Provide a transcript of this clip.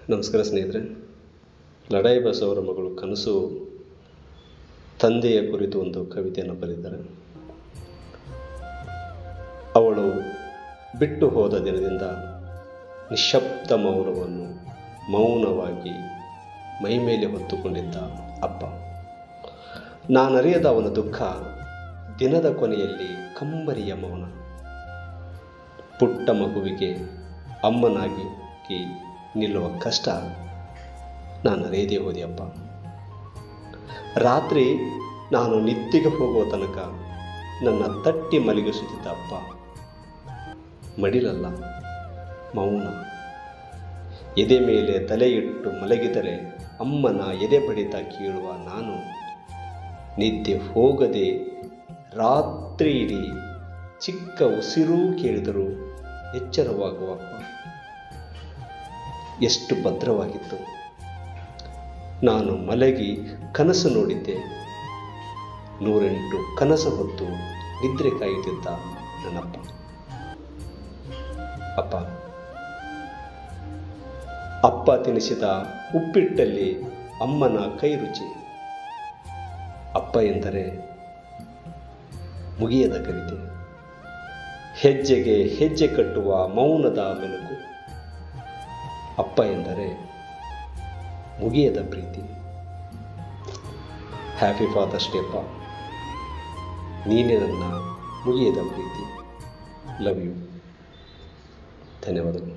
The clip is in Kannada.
ನಮಸ್ಕಾರ ಸ್ನೇಹಿತರೆ. ಲಡಾಯಿ ಬಸ್ ಅವರ ಮಗಳು ಕನಸು ತಂದೆಯ ಕುರಿತು ಒಂದು ಕವಿತೆಯನ್ನು ಬರೆದಿದ್ದಾರೆ. ಅವಳು ಬಿಟ್ಟು ಹೋದ ದಿನದಿಂದ ನಿಶ್ಶಬ್ದ ಮೌನವನ್ನು ಮೌನವಾಗಿ ಮೈಮೇಲೆ ಹೊತ್ತುಕೊಂಡಿದ್ದ ಅಪ್ಪ. ನಾನರಿಯದ ಅವನ ದುಃಖ, ದಿನದ ಕೊನೆಯಲ್ಲಿ ಕಂಬರಿಯ ಮೌನ. ಪುಟ್ಟ ಮಗುವಿಗೆ ಅಮ್ಮನಾಗಿ ನಿಲ್ಲುವ ಕಷ್ಟ ನಾನರಿಯದೇ ಹೋದೆಯಪ್ಪ. ರಾತ್ರಿ ನಾನು ನಿದ್ದೆಗೆ ಹೋಗುವ ತನಕ ನನ್ನ ತಟ್ಟಿ ಮಲಗಿಸುತ್ತಿದ್ದ ಅಪ್ಪ. ಮಡಿಲಲ್ಲ, ಮೌನ. ಎದೆ ಮೇಲೆ ತಲೆ ಇಟ್ಟು ಮಲಗಿದರೆ ಅಮ್ಮನ ಎದೆ ಬಡಿತ ಕೇಳುವ ನಾನು, ನಿದ್ದೆ ಹೋಗದೆ ರಾತ್ರಿ ಇಡೀ ಚಿಕ್ಕ ಉಸಿರೂ ಕೇಳಿದರೂ ಎಚ್ಚರವಾಗುವ ಅಪ್ಪ. ಎಷ್ಟು ಭದ್ರವಾಗಿತ್ತು. ನಾನು ಮಲಗಿ ಕನಸು ನೋಡಿದ್ದೆ. 108 ಕನಸು ಹೊತ್ತು ನಿದ್ರೆ ಕಾಯುತ್ತಿದ್ದ ನನ್ನಪ್ಪ. ಅಪ್ಪ ತಿನಿಸಿದ ಉಪ್ಪಿಟ್ಟಲ್ಲಿ ಅಮ್ಮನ ಕೈ ರುಚಿ. ಅಪ್ಪ ಎಂದರೆ ಮುಗಿಯದ ಕವಿತೆ, ಹೆಜ್ಜೆಗೆ ಹೆಜ್ಜೆ ಕಟ್ಟುವ ಮೌನದ ಮೆಲುಕು. ಅಪ್ಪ ಎಂದರೆ ಮುಗಿಯದ ಪ್ರೀತಿ. ಹ್ಯಾಪಿ ಫಾದರ್ಸ್ ಡೇ ಅಪ್ಪ. ನೀನೇ ನನ್ನ ಮುಗಿಯದ ಪ್ರೀತಿ. Love you. ಧನ್ಯವಾದಗಳು.